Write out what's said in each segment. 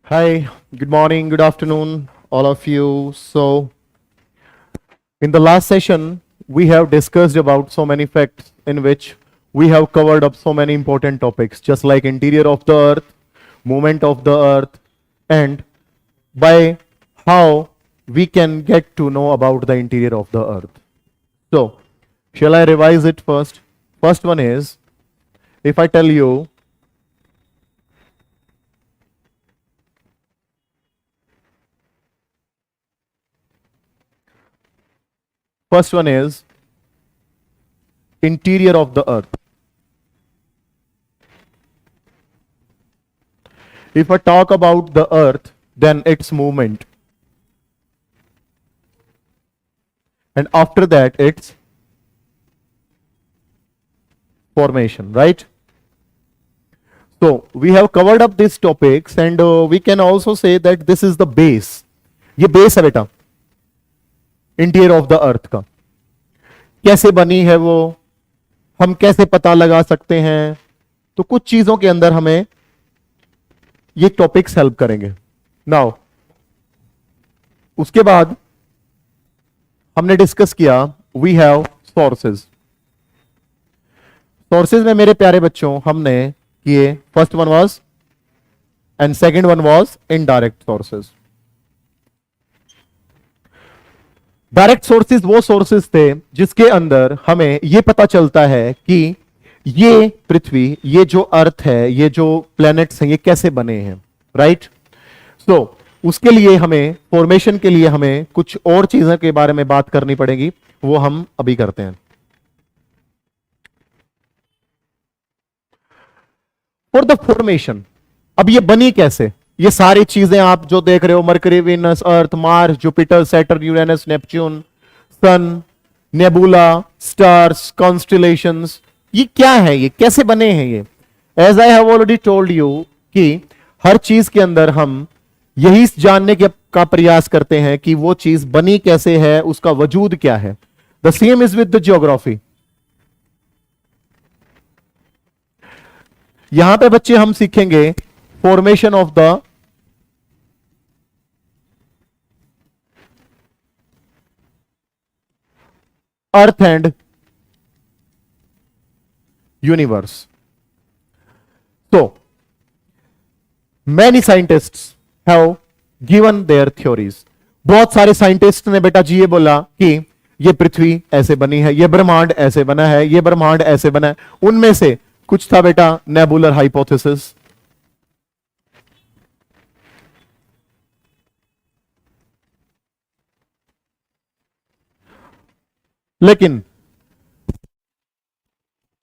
Hi, good morning, good afternoon, all of you. So, in the last session, we have discussed about so many facts in which we have covered up so many important topics, just like interior of the earth, movement of the earth, and by how we can get to know about the interior of the earth. So, shall I revise it first? First one is, if I tell you first one is interior of the earth. If I talk about the earth, then its movement. And after that, its formation, right? So we have covered up these topics, and we can also say that this is the base. ये base है बेटा interior of the अर्थ का। कैसे बनी है वो, हम कैसे पता लगा सकते हैं, तो कुछ चीजों के अंदर हमें ये टॉपिक्स हेल्प करेंगे। नाउ उसके बाद हमने डिस्कस किया वी हैव सोर्सेज। सोर्सेज में मेरे प्यारे बच्चों हमने किए, first one was and second one was indirect sources. Direct sources वो सोर्सेज थे जिसके अंदर हमें यह पता चलता है कि ये पृथ्वी, ये जो अर्थ है, ये जो प्लैनेट्स हैं, ये कैसे बने हैं, राइट। सो उसके लिए हमें, फॉर्मेशन के लिए हमें कुछ और चीजों के बारे में बात करनी पड़ेगी, वो हम अभी करते हैं। फॉर द फॉर्मेशन, अब ये बनी कैसे, ये सारी चीजें आप जो देख रहे हो, Mercury, Venus, Earth, Mars, Jupiter, Saturn, Uranus, Neptune, sun, nebula, stars, constellations, ये क्या है, ये कैसे बने हैं ये। As I have already told you कि हर चीज के अंदर हम यही जानने का प्रयास करते हैं कि वो चीज बनी कैसे है, उसका वजूद क्या है। The same is with the geography. यहां पे बच्चे हम सीखेंगे formation of the earth and universe. So, many scientists have given their theories. बहुत सारे साइंटिस्ट ने बेटा जी ये बोला कि ये पृथ्वी ऐसे बनी है, ये ब्रह्मांड ऐसे बना है, ये ब्रह्मांड ऐसे बना है। उनमें से कुछ था बेटा नेबुलर हाइपोथेसिस, लेकिन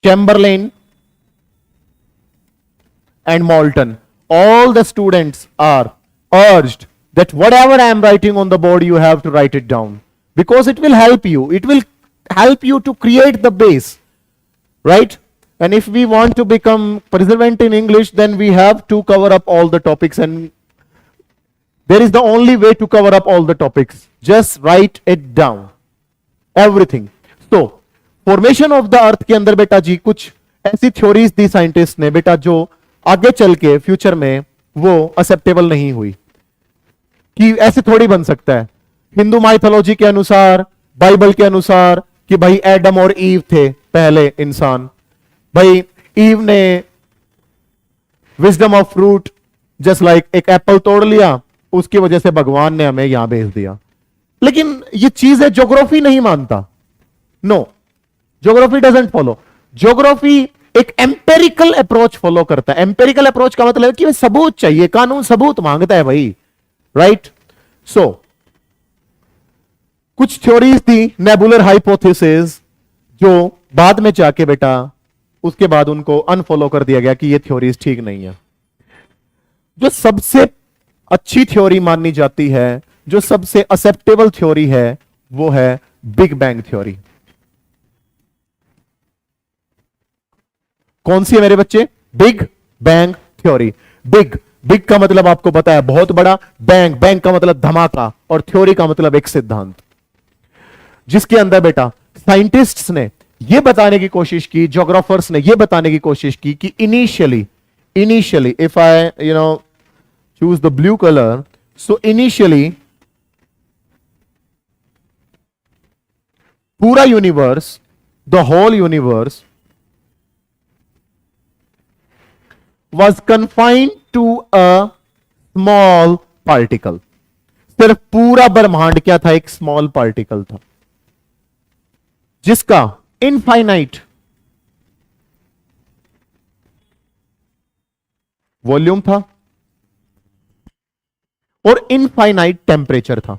Chamberlain and Moulton, all the students are urged that whatever I am writing on the board, you have to write it down because it will help you. It will help you to create the base, right? And if we want to become preservant in English, then we have to cover up all the topics, and there is the only way to cover up all the topics. Just write it down, everything. So, formation of the earth के अंदर बेटा जी कुछ ऐसी theories दी scientist ने बेटा जो आगे चल के फ्यूचर में वो एक्सेप्टेबल नहीं हुई, कि ऐसे थोड़ी बन सकता है। हिंदू माइथोलॉजी के अनुसार, बाइबल के अनुसार, कि भाई एडम और ईव थे पहले इंसान, भाई ईव ने wisdom of fruit just like एक एप्पल तोड़ लिया, उसकी वजह से भगवान ने हमें यहां भेज दिया। लेकिन ये चीज है ज्योग्राफी नहीं मानता। No, geography doesn't follow. Geography एक एम्पेरिकल अप्रोच फॉलो करता है। एम्पेरिकल अप्रोच का मतलब है कि सबूत चाहिए, कानून सबूत मांगता है भाई, राइट। सो कुछ थ्योरीज थी नेबुलर हाइपोथेसिस जो बाद में जाके बेटा उसके बाद उनको अनफॉलो कर दिया गया कि ये थ्योरीज ठीक नहीं है। जो सबसे अच्छी थ्योरी मानी जाती है, जो सबसे एक्सेप्टेबल थ्योरी है, वो है बिग बैंग थ्योरी। कौन सी है मेरे बच्चे? Big bang theory. Big, big का मतलब आपको पता है बहुत बड़ा, बैंग, बैंग का मतलब धमाका, और थ्योरी का मतलब एक सिद्धांत, जिसके अंदर बेटा साइंटिस्ट्स ने यह बताने की कोशिश की, ज्योग्राफर्स ने यह बताने की कोशिश की कि initially if I choose the blue color. So initially, पूरा universe, the whole universe was confined to a small particle. सिर्फ पूरा ब्रह्मांड क्या था? एक स्मॉल पार्टिकल था जिसका इनफाइनाइट वॉल्यूम था और इनफाइनाइट टेम्परेचर था.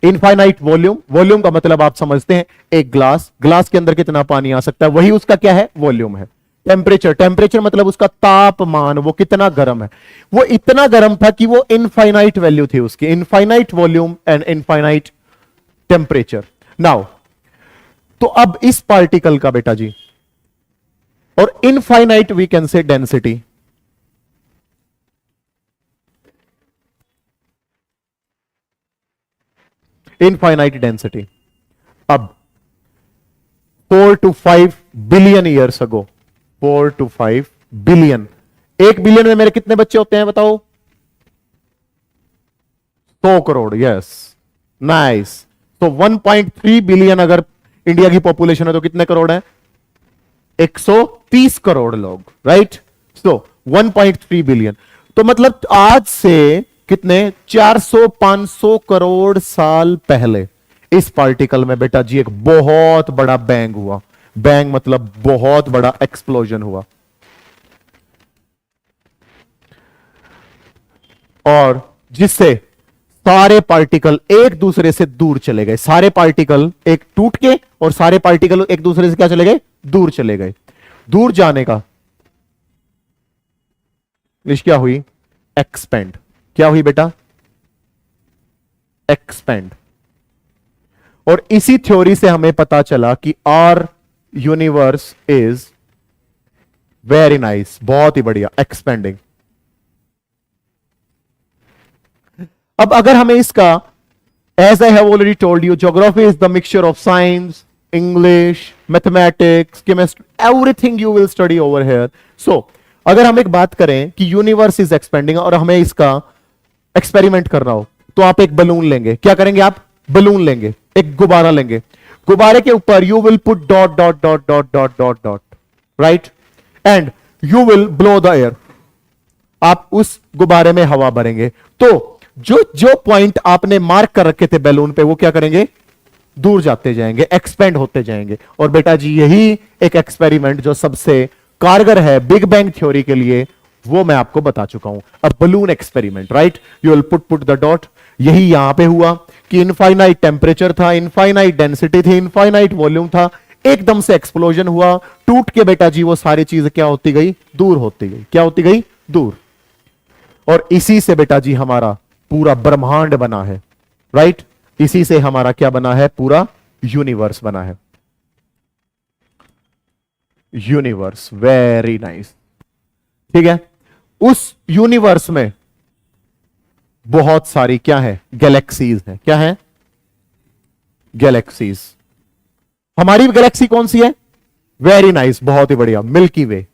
इनफाइनाइट वॉल्यूम, वॉल्यूम का मतलब आप समझते हैं एक ग्लास, ग्लास के अंदर कितना पानी आ सकता है, वही उसका क्या है? वॉल्यूम है. टेम्परेचर, टेम्परेचर मतलब उसका तापमान, वो कितना गर्म है. वो इतना गर्म था कि वो इनफाइनाइट वैल्यू थी उसकी, infinite volume and infinite temperature. Now तो अब इस पार्टिकल का बेटा जी, और infinite we can say density, infinite density. अब 4 to 5 billion years ago, 4 to 5 billion, 1 billion में मेरे कितने बच्चे होते हैं बताओ? 100 करोड़. Yes, nice. तो 1.3 बिलियन अगर इंडिया की पॉपुलेशन है तो कितने करोड़ है? 130 करोड़ लोग, राइट. सो 1.3 बिलियन, तो मतलब आज से कितने 400-500 करोड़ साल पहले इस पार्टिकल में बेटा जी एक बहुत बड़ा बैंग हुआ. बैंग मतलब बहुत बड़ा एक्सप्लोजन हुआ और जिससे सारे पार्टिकल एक दूसरे से दूर चले गए. सारे पार्टिकल एक टूट के और सारे पार्टिकल एक दूसरे से क्या चले गए? दूर चले गए. दूर जाने का क्या हुई? एक्सपेंड. क्या हुई बेटा? एक्सपेंड. और इसी थ्योरी से हमें पता चला कि our universe is very nice, बहुत ही बढ़िया, एक्सपेंडिंग. अब अगर हमें इसका, as I have already told you, geography is the mixture of science, English, mathematics, chemistry, everything you will study over here. So अगर हम एक बात करें कि यूनिवर्स इज एक्सपेंडिंग और हमें इसका एक्सपेरिमेंट करना हो तो आप एक बलून लेंगे. क्या करेंगे आप? बलून लेंगे, एक गुब्बारा लेंगे. गुब्बारे के ऊपर you will put dot dot dot dot dot dot dot, right, and you will blow the air. आप उस गुब्बारे में हवा भरेंगे तो जो जो पॉइंट आपने मार्क कर रखे थे बैलून पे वो क्या करेंगे? दूर जाते जाएंगे, एक्सपेंड होते जाएंगे. और बेटा जी यही एक एक्सपेरिमेंट जो सबसे कारगर है बिग बैंग थ्योरी के लिए, वो मैं आपको बता चुका हूं. अब balloon experiment, right, you will put the dot. यही यहां पे हुआ कि इनफाइनाइट टेम्परेचर था, इनफाइनाइट डेंसिटी थी, इनफाइनाइट वॉल्यूम था, एकदम से एक्सप्लोजन हुआ, टूट के बेटा जी वो सारी चीजें क्या होती गई? दूर होती गई. क्या होती गई? दूर. और इसी से बेटा जी हमारा पूरा ब्रह्मांड बना है, राइट. इसी से हमारा क्या बना है? पूरा यूनिवर्स बना है. Universe, very nice. ठीक है. उस यूनिवर्स में बहुत सारी क्या है? गैलेक्सीज है. क्या है? गैलेक्सीज. हमारी गैलेक्सी कौन सी है? वेरी नाइस, बहुत ही बढ़िया, मिल्की वे.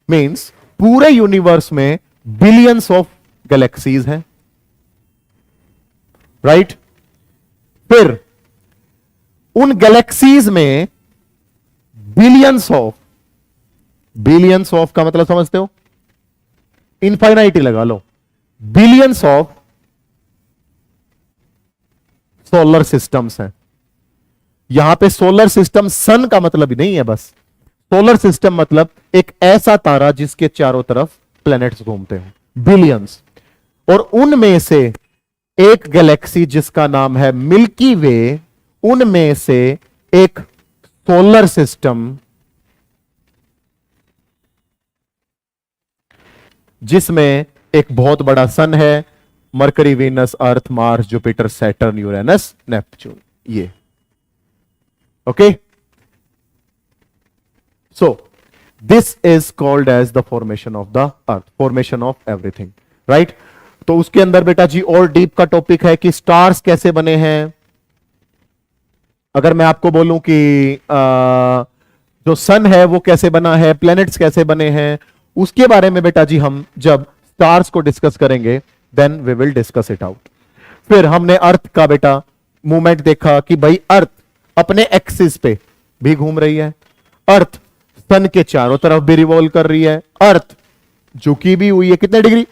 मींस पूरे यूनिवर्स में बिलियंस ऑफ गैलेक्सीज हैं, राइट. फिर उन गैलेक्सीज में बिलियंस ऑफ का मतलब समझते हो? इनफाइनाइटी लगा लो. बिलियंस ऑफ सोलर सिस्टम्स हैं. यहां पे सोलर सिस्टम सन का मतलब ही नहीं है बस. सोलर सिस्टम मतलब एक ऐसा तारा जिसके चारों तरफ प्लैनेट्स घूमते हैं. बिलियंस. और उनमें से एक गैलेक्सी जिसका नाम है मिल्की वे, उनमें से एक सोलर सिस्टम जिसमें एक बहुत बड़ा सन है, Mercury, Venus, Earth, Mars, Jupiter, Saturn, Uranus, Neptune. ये okay. So this is called as the formation of the Earth, formation of everything, right. तो उसके अंदर बेटा जी और डीप का टॉपिक है कि स्टार्स कैसे बने हैं, अगर मैं आपको बोलूं कि जो सन है वो कैसे बना है, प्लैनेट्स कैसे बने हैं, उसके बारे में बेटा जी हम जब स्टार्स को डिस्कस करेंगे then we will discuss it out. फिर हमने अर्थ का बेटा मूवमेंट देखा कि भाई अर्थ अपने एक्सिस पे भी घूम रही है, अर्थ सन के चारों तरफ भी रिवॉल्व कर रही है, अर्थ झुकी भी हुई है कितने degree,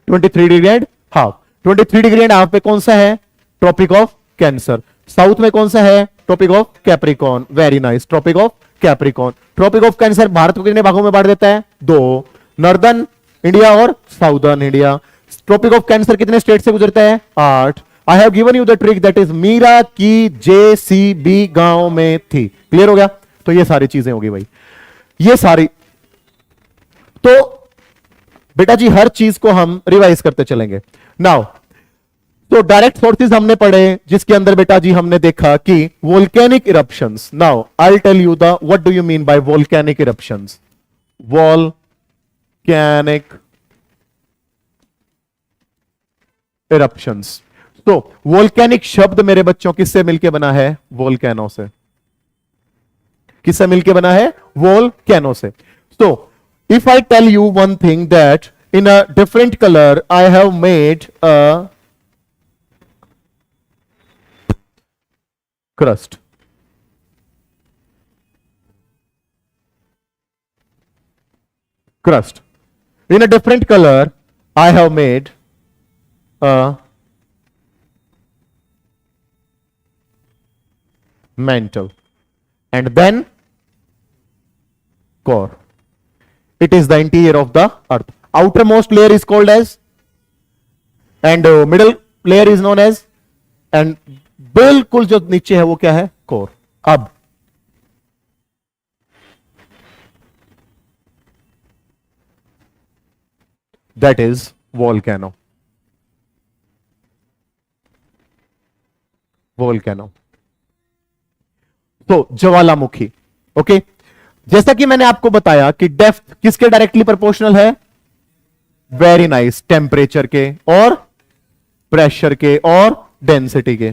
23 degree and half. 23 degree and half पे कौन सा है, ट्रॉपिक ऑफ कैंसर। साउथ में कौन सा है, tropic of Capricorn. Very nice, tropic of Capricorn. Tropic of Cancer Bharat को कितने भागों में बांट देता है, दो, नॉर्दर्न इंडिया और southern India. Tropic of Cancer कितने स्टेट से गुजरता है, 8। I have given you the trick that is Meera की जेसीबी गांव में थी। क्लियर हो गया, तो ये सारी चीजें होगी भाई, ये सारी। तो बेटा जी हर चीज को हम रिवाइज करते चलेंगे। नाउ तो डायरेक्ट सोर्सेज हमने पढ़े, जिसके अंदर बेटा जी हमने देखा कि volcanic eruptions. Now I will tell you the what do you mean by volcanic eruptions. Volcanic eruptions. तो वोल्केनिक शब्द मेरे बच्चों किससे मिलके बना है, वोल्केनो से। किससे मिलके बना है, वोल्केनो से। So if I tell you one thing that in a different color I have made a crust. Crust. In a different color I have made a mantle and then core. It is the interior of the earth. Outermost layer is called as, and middle layer is known as, and बिल्कुल जो नीचे है वो क्या है, core. अब that is volcano. Volcano तो ज्वालामुखी। Okay, जैसा कि मैंने आपको बताया कि डेप्थ किसके डायरेक्टली प्रोपोर्शनल है, वेरी नाइस, टेम्परेचर के और प्रेशर के और डेंसिटी के।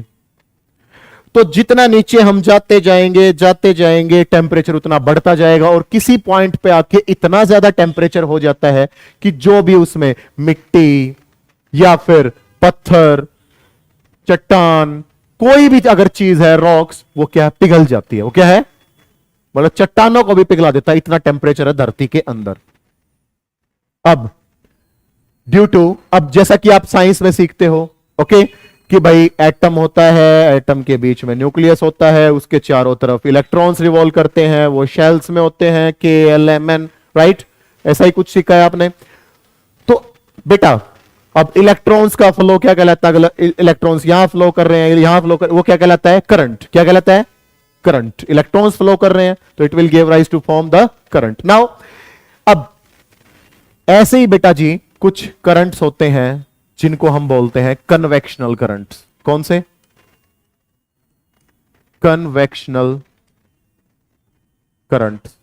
तो जितना नीचे हम जाते जाएंगे टेम्परेचर उतना बढ़ता जाएगा और किसी पॉइंट पे आके इतना ज्यादा टेम्परेचर हो जाता है कि जो भी उसमें मिट्टी या फिर पत्थर, चट्टान, कोई भी अगर चीज है, रॉक्स, वो क्या है, पिघल जाती है। वो क्या है, मतलब चट्टानों को भी पिघला देता है, इतना टेम्परेचर है धरती के अंदर। अब ड्यू टू, अब जैसा कि आप साइंस में सीखते हो, ओके, कि भाई एटम होता है, एटम के बीच में न्यूक्लियस होता है, उसके चारों तरफ इलेक्ट्रॉन्स रिवॉल्व करते हैं, वो शेल्स में होते हैं, KLMN, राइट, ऐसा ही कुछ सीखा है आपने। तो बेटा अब इलेक्ट्रॉन्स का फ्लो क्या कहलाता है, इलेक्ट्रॉन्स यहां फ्लो कर रहे हैं, यहां फ्लो कर, वो क्या कहलाता है, करंट। क्या कहलाता है, करंट। इलेक्ट्रॉन्स फ्लो कर रहे हैं तो it will give rise to form the current. Now अब ऐसे ही बेटा जी कुछ करंट्स होते हैं जिनको हम बोलते हैं कन्वेक्शनल करंट्स। कौन से, कन्वेक्शनल करंट्स।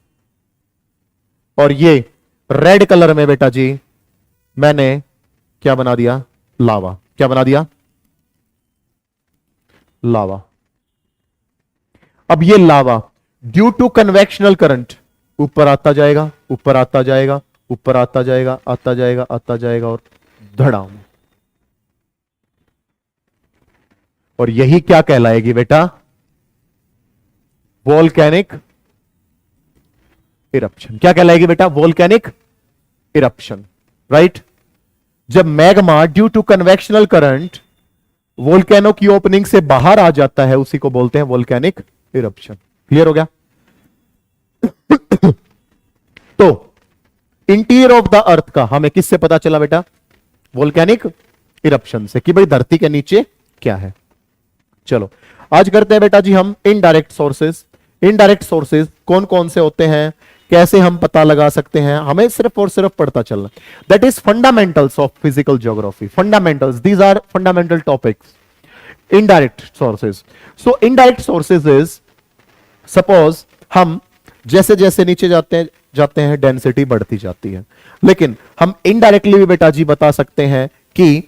और ये रेड कलर में बेटा जी मैंने क्या बना दिया, लावा। क्या बना दिया, लावा। अब ये लावा ड्यू टू कन्वेक्शनल करंट ऊपर आता जाएगा, ऊपर आता जाएगा, ऊपर आता जाएगा, आता जाएगा, आता जाएगा और धड़ाम। और यही क्या कहलाएगी बेटा, वोल्केनिक इरप्शन। क्या कहलाएगी बेटा, वोल्केनिक इरप्शन, राइट। जब magma due to convectional current volcano की ओपनिंग से बाहर आ जाता है, उसी को बोलते हैं वोल्केनिक इरप्शन। क्लियर हो गया। तो इंटीरियर ऑफ द अर्थ का हमें किससे पता चला बेटा, वोल्केनिक इरप्शन से, कि भाई धरती के नीचे क्या है। चलो आज करते हैं बेटा जी हम इनडायरेक्ट सोर्सेज। इनडायरेक्ट सोर्सेज कौन कौन से होते हैं, कैसे हम पता लगा सकते हैं, हमें सिर्फ और सिर्फ पढ़ता चलना। That is fundamentals of physical geography. Fundamentals, these are fundamental topics. Indirect sources. So indirect sources is, suppose हम जैसे जैसे नीचे जाते हैं डेंसिटी बढ़ती जाती है, लेकिन हम इनडायरेक्टली भी बेटा जी बता सकते हैं कि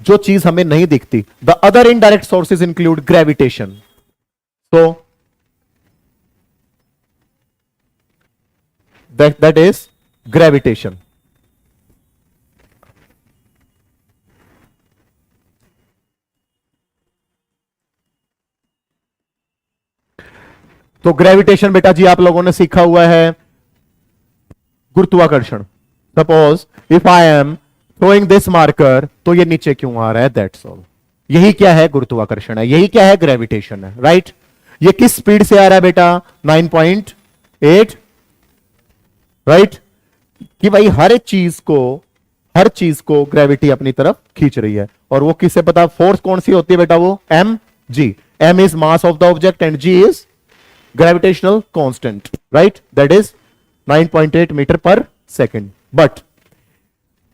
जो चीज हमें नहीं दिखती। The other indirect sources include gravitation. So that is gravitation. तो ग्रेविटेशन बेटा जी आप लोगों ने सीखा हुआ है गुरुत्वाकर्षण. Suppose if I am throwing this marker, तो ये नीचे क्यों आ रहा है, दैट्स ऑल. यही क्या है, गुरुत्वाकर्षण है. यही क्या है, ग्रेविटेशन है. राइट ये किस स्पीड से आ रहा है बेटा, 9.8. राइट कि भाई हर चीज को ग्रेविटी अपनी तरफ खींच रही है. और वो किससे पता, फोर्स कौन सी होती है बेटा, वो M G. M is mass of the object and G is gravitational constant. Right that is 9.8 meter per second. But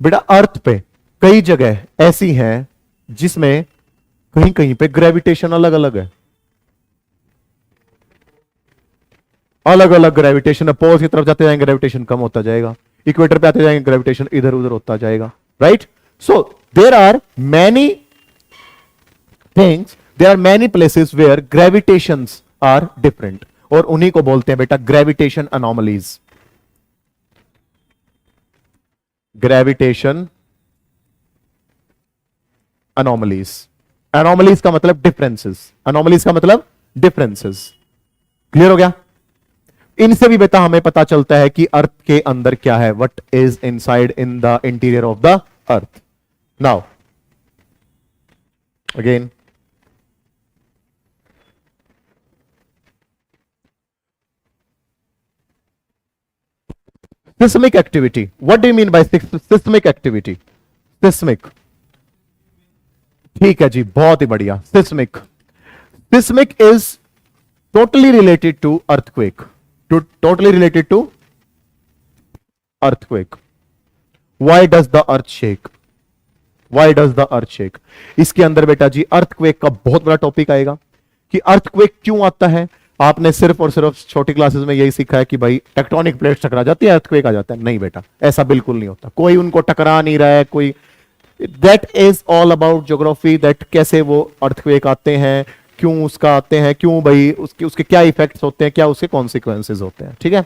बेटा अर्थ पे कई जगह ऐसी हैं जिसमें कहीं कहीं पे ग्रेविटेशन अलग अलग है. अलग अलग ग्रेविटेशन. पोल्स की तरफ जाते जाएंगे ग्रेविटेशन कम होता जाएगा, इक्वेटर पे आते जाएंगे ग्रेविटेशन इधर उधर होता जाएगा. Right so there are many things, there are many places where gravitations are different. और उन्हीं को बोलते हैं बेटा gravitation anomalies. Gravitation anomalies. Anomalies का मतलब डिफरेंसेस. अनोमलीज का मतलब डिफरेंसेस. क्लियर हो गया. इनसे भी बेटा हमें पता चलता है कि अर्थ के अंदर क्या है, what is inside in the interior of the earth. Now again seismic activity. What do you mean by seismic activity? Seismic. ठीक है जी, बहुत ही बढ़िया. Seismic. Seismic is totally related to earthquake. Totally related to earthquake. Why does the earth shake? Why does the earth shake? इसके अंदर बेटा जी earthquake का बहुत बड़ा टॉपिक आएगा कि earthquake क्यों आता है. आपने सिर्फ और सिर्फ छोटी क्लासेस में यही सीखा है कि भाई टेक्टोनिक प्लेट्स टकरा जाती है, अर्थक्वेक आ जाता है. नहीं बेटा, ऐसा बिल्कुल नहीं होता. कोई उनको टकरा नहीं रहा है कोई. That is all about geography. That कैसे वो अर्थक्वेक आते हैं, क्यों उसका आते हैं, क्यों भाई उसके क्या इफेक्ट्स होते हैं, क्या उसके कॉन्सिक्वेंसेज होते हैं. ठीक है.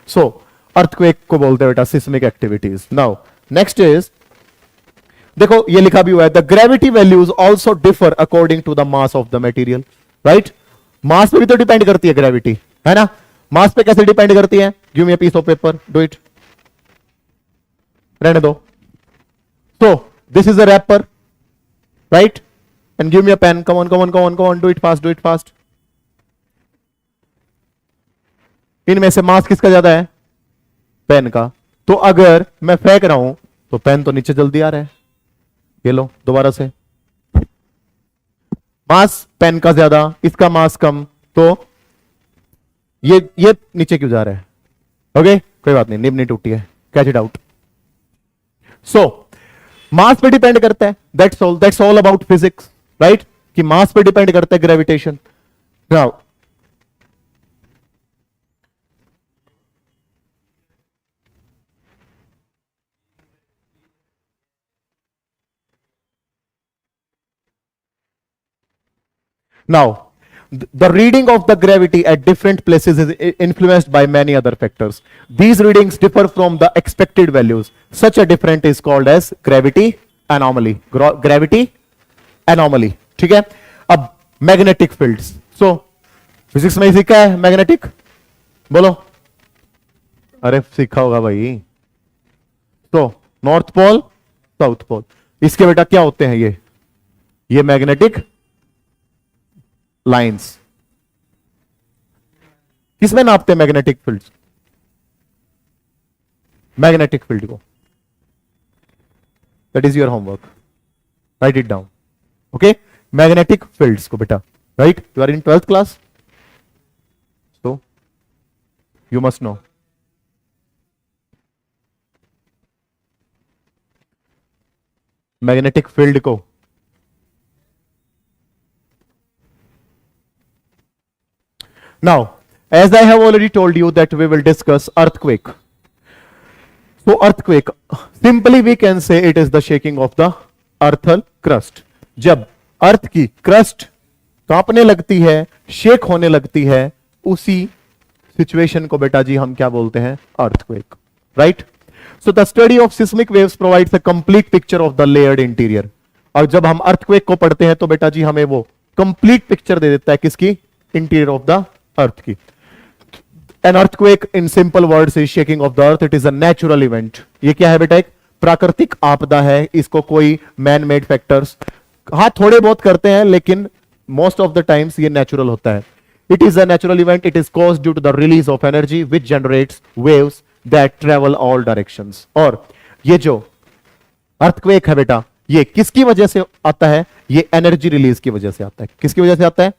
सो अर्थक्वेक को बोलते हैं बेटा seismic activities. Now next is, देखो ये लिखा भी हुआ है, the gravity values also differ according to the mass of the material. Right mass पे भी तो डिपेंड करती है ग्रेविटी, है ना. मास पे कैसे डिपेंड करती है, give me a piece of paper, do it. रहने दो. So this is a wrapper, right, and give me a pen. Come on come on come on come on, do it fast, do it fast. इनमें से मास किसका ज्यादा है, pen का. तो अगर मैं फेंक रहा हूं तो पेन तो नीचे जल्दी आ रहा है. ये लो दोबारा से. मास पेन का ज्यादा, इसका मास कम, तो ये नीचे क्यों जा रहा है. ओके कोई बात नहीं, निब नहीं टूटी है, कैच इट आउट. सो मास पे डिपेंड करता है. That's all about physics. Right कि मास पे डिपेंड करता है gravitation. Now Now, the reading of the gravity at different places is influenced by many other factors. These readings differ from the expected values. Such a difference is called as gravity anomaly. Gravity anomaly. ठीक है. अब magnetic fields. So, physics में सीखा है magnetic? बोलो. अरे सीखा होगा भाई. तो नॉर्थ पोल, साउथ पोल, इसके बेटा क्या होते हैं ये मैग्नेटिक लाइंस. किसमें नापते हैं मैग्नेटिक फील्ड, मैग्नेटिक फील्ड को. That is your homework, write it down. Okay magnetic fields को बेटा. Right you are in 12th class, so you must know. Magnetic field को now, as I have already told you that we will discuss earthquake. So earthquake, simply we can say it is the shaking of the earthal crust. जब अर्थ की crust कांपने लगती है, shake होने लगती है, उसी सिचुएशन को बेटा जी हम क्या बोलते हैं? Earthquake, right? So the study of seismic waves provides a complete picture of the layered interior. और जब हम अर्थक्वेक को पढ़ते हैं तो बेटा जी हमें वो कंप्लीट पिक्चर दे देता है, किसकी? इंटीरियर ऑफ द अर्थ की। An earthquake in simple words is shaking of the earth. It is a natural event. ये क्या है बेटा? एक प्राकृतिक आपदा है। इसको कोई मैन मेड फैक्टर्स, हाँ थोड़े बहुत करते हैं, लेकिन मोस्ट ऑफ द टाइम्स ये नेचुरल होता है। It is a natural event. It is caused due to the release of energy which generates waves that travel all directions. और ये जो अर्थक्वेक है बेटा, ये किसकी वजह से आता है? ये एनर्जी रिलीज की वजह से आता है। किसकी वजह से आता है?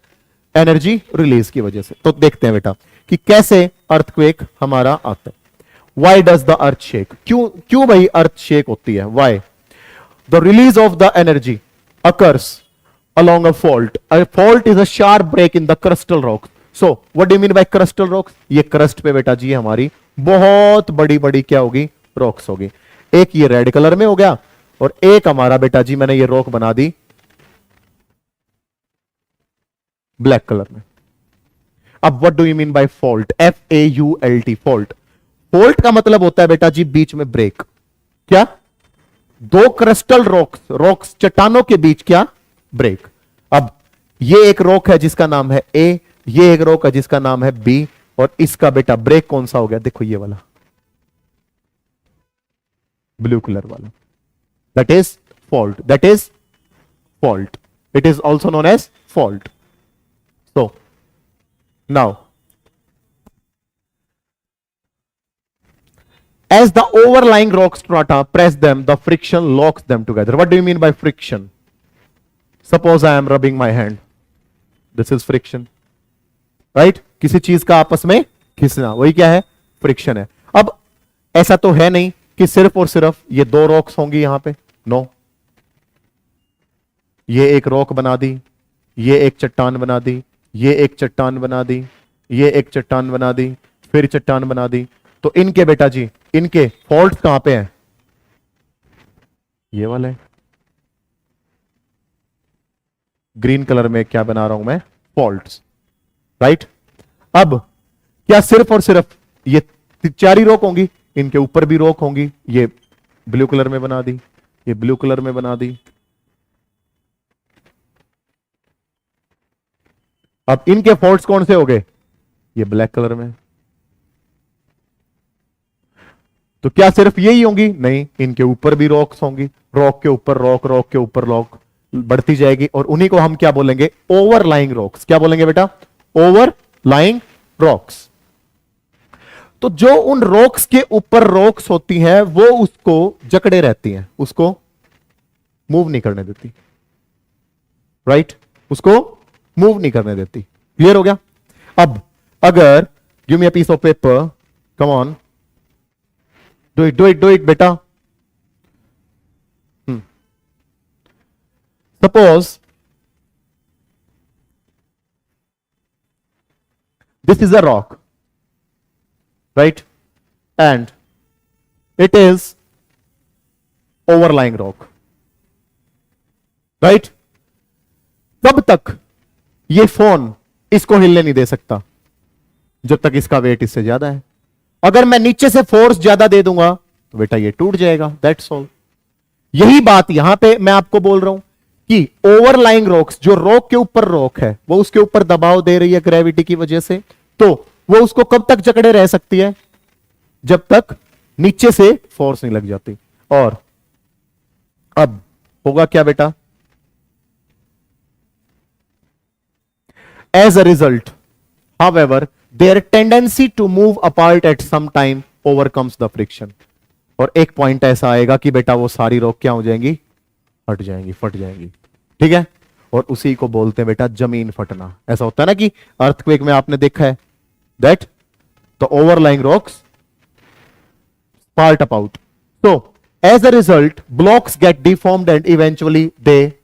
एनर्जी रिलीज की वजह से। तो देखते हैं बेटा कि कैसे अर्थक्वेक हमारा आता है। Why does the earth shake? क्यों क्यों भाई अर्थ शेक होती है? Why? The release of the energy occurs along a fault. A fault is a sharp break in the crustal rock. So, what do you mean by crustal rocks? ये crust पे बेटा जी हमारी बहुत बड़ी बड़ी क्या होगी? रॉक्स होगी। एक ये रेड कलर में हो गया, और एक हमारा बेटा जी मैंने ये रॉक बना दी ब्लैक कलर में। अब what do you mean bye fault? FAULT, fault. Fault का मतलब होता है बेटा जी बीच में ब्रेक। क्या? दो क्रिस्टल रॉक्स चट्टानों के बीच क्या? ब्रेक। अब ये एक रॉक है जिसका नाम है A, ये एक रॉक है जिसका नाम है B, और इसका बेटा ब्रेक कौन सा हो गया? देखो ये वाला ब्लू कलर वाला, that is fault. That is fault. It is also known as fault. So, now, as the overlying rock strata press them, the friction locks them together. What do you mean by friction? Suppose I am rubbing my hand. This is friction, right? किसी चीज का आपस में खिसना, वही क्या है? Friction है। अब ऐसा तो है नहीं कि सिर्फ और सिर्फ ये दो रॉक्स होंगी यहां पे। नो, ये एक रॉक बना दी, ये एक चट्टान बना दी, ये एक चट्टान बना दी, ये एक चट्टान बना दी, फिर चट्टान बना दी। तो इनके बेटा जी, इनके फॉल्ट कहां पे हैं? ये वाले ग्रीन कलर में क्या बना रहा हूं मैं? Faults, right? अब क्या सिर्फ और सिर्फ ये चार ही रॉक होंगी? इनके ऊपर भी रॉक होंगी। ये ब्लू कलर में बना दी, ये ब्लू कलर में बना दी। अब इनके फॉल्ट्स कौन से हो गए? ये ब्लैक कलर में। तो क्या सिर्फ यही होंगी? नहीं, इनके ऊपर भी रॉक्स होंगी। रॉक के ऊपर रॉक, रॉक के ऊपर रॉक बढ़ती जाएगी, और उन्हीं को हम क्या बोलेंगे? Overlying rocks. क्या बोलेंगे बेटा? Overlying rocks. तो जो उन रॉक्स के ऊपर रॉक्स होती हैं वो उसको जकड़े रहती हैं, उसको मूव नहीं करने देती, राइट? उसको मूव नहीं करने देती। क्लियर हो गया? अब अगर give me a piece of paper, come on, do it, do it, do it बेटा। Suppose this is a rock, right? And it is overlying rock, right? तब तक ये फोन इसको हिलने नहीं दे सकता जब तक इसका वेट इससे ज्यादा है। अगर मैं नीचे से फोर्स ज्यादा दे दूंगा तो बेटा ये टूट जाएगा। That's all. यही बात यहां पे मैं आपको बोल रहा हूं कि ओवरलाइंग रॉक्स, जो रॉक के ऊपर रॉक है, वो उसके ऊपर दबाव दे रही है ग्रेविटी की वजह से, तो वो उसको कब तक जकड़े रह सकती है? जब तक नीचे से फोर्स नहीं लग जाती। और अब होगा क्या बेटा? As a result, however, their tendency to move apart at some time overcomes the friction. और एक पॉइंट ऐसा आएगा कि बेटा वो सारी रॉक क्या हो जाएंगी? हट जाएंगी, फट जाएंगी। ठीक है? और उसी को बोलते हैं बेटा जमीन फटना। ऐसा होता है ना कि अर्थक्वेक में आपने देखा है that the overlying rocks part apart. So, as a result, blocks get deformed and eventually they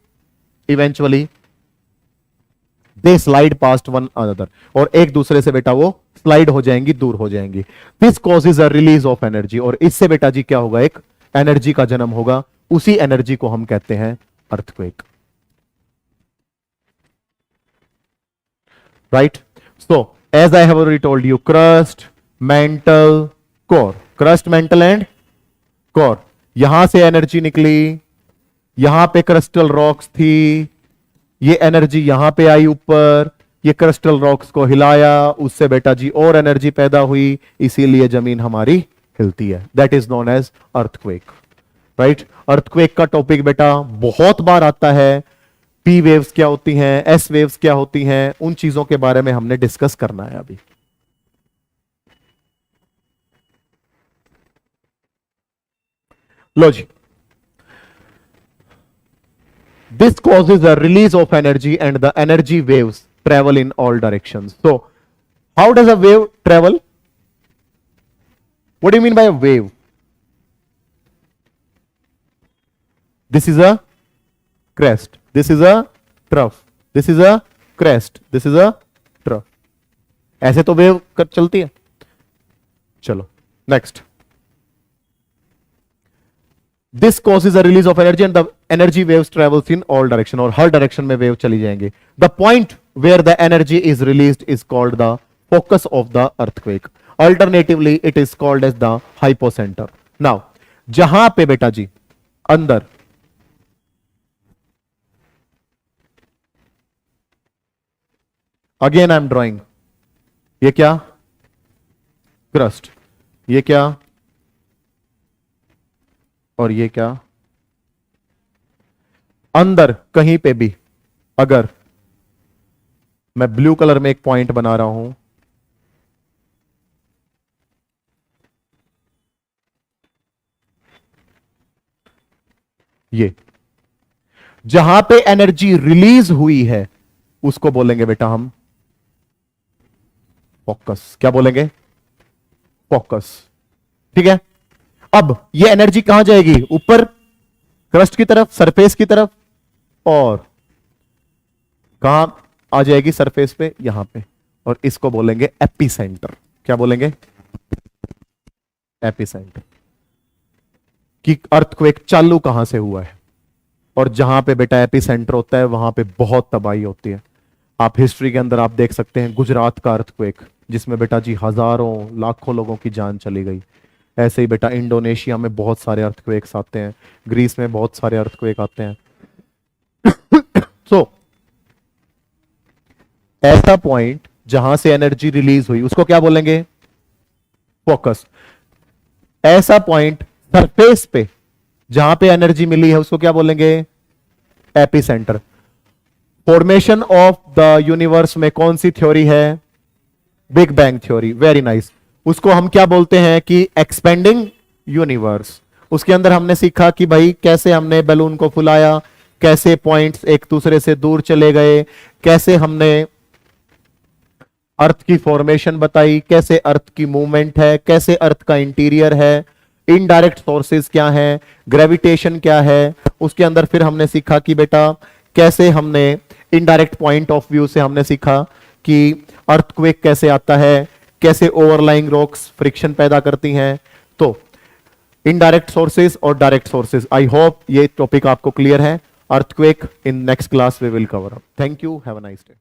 slide past one another. और एक दूसरे से बेटा वो स्लाइड हो जाएंगी, दूर हो जाएंगी। This causes a release of energy. और इससे बेटा जी क्या होगा? एक एनर्जी का जन्म होगा। उसी एनर्जी को हम कहते हैं earthquake. right? So as I have already told you, crust, mantle, core, crust, mantle and core. यहां से एनर्जी निकली, यहां पे क्रिस्टल रॉक्स थी, ये एनर्जी यहां पे आई ऊपर, ये क्रिस्टल रॉक्स को हिलाया, उससे बेटा जी और एनर्जी पैदा हुई, इसीलिए जमीन हमारी हिलती है. That is known as earthquake, right? Earthquake का टॉपिक बेटा बहुत बार आता है. पी वेव्स क्या होती हैं, एस वेव्स क्या होती हैं, उन चीजों के बारे में हमने डिस्कस करना है अभी. लो जी, this causes a release of energy and the energy waves travel in all directions. So how does a wave travel? What do you mean by a wave? This is a crest, this is a trough, this is a crest, this is a trough. ऐसे तो wave चलती है. चलो next. This causes a release of energy and the energy waves travels in all direction, और हर direction में wave चली जाएंगे. The point where the energy is released is called the focus of the earthquake. Alternatively, it is called as the hypocenter. Now, जहां पे बेटा जी अंदर again I am drawing, ये क्या क्रस्ट, ये क्या और ये क्या, अंदर कहीं पे भी अगर मैं ब्लू कलर में एक पॉइंट बना रहा हूं, ये जहां पे एनर्जी रिलीज हुई है उसको बोलेंगे बेटा हम फोकस. क्या बोलेंगे? फोकस. ठीक है. अब ये एनर्जी कहां जाएगी? ऊपर क्रस्ट की तरफ, सरफेस की तरफ, और कहां आ जाएगी? सरफेस पे, यहां पे. और इसको बोलेंगे एपिसेंटर. क्या बोलेंगे? एपिसेंटर. कि अर्थक्वेक चालू कहां से हुआ है, और जहां पे बेटा एपिसेंटर होता है वहां पे बहुत तबाही होती है. आप हिस्ट्री के अंदर आप देख सकते हैं गुजरात का अर्थक्वेक, जिसमें बेटा जी हजारों लाखों लोगों की जान चली गई. ऐसे ही बेटा इंडोनेशिया में बहुत सारे अर्थक्वेक्स आते हैं, ग्रीस में बहुत सारे अर्थक्वेक आते हैं. सो ऐसा पॉइंट जहां से एनर्जी रिलीज हुई उसको क्या बोलेंगे? फोकस. ऐसा पॉइंट सरफेस पे जहां पे एनर्जी मिली है उसको क्या बोलेंगे? Epicentre. Formation of the universe में कौन सी थ्योरी है? Big bang theory. Very nice. उसको हम क्या बोलते हैं कि एक्सपेंडिंग यूनिवर्स. उसके अंदर हमने सीखा कि भाई कैसे हमने बैलून को फुलाया, कैसे पॉइंट्स एक दूसरे से दूर चले गए, कैसे हमने अर्थ की फॉर्मेशन बताई, कैसे अर्थ की मूवमेंट है, कैसे अर्थ का इंटीरियर है, इनडायरेक्ट सोर्सेज क्या है, ग्रेविटेशन क्या है. उसके अंदर फिर हमने सीखा कि बेटा कैसे हमने इनडायरेक्ट पॉइंट ऑफ व्यू से हमने सीखा कि अर्थक्वेक कैसे आता है, कैसे ओवरलाइंग रॉक्स फ्रिक्शन पैदा करती हैं. तो इनडायरेक्ट सोर्सेज और डायरेक्ट सोर्सेज. आई होप ये टॉपिक आपको क्लियर है. Earthquake in next class we will cover up. Thank you. Have a nice day.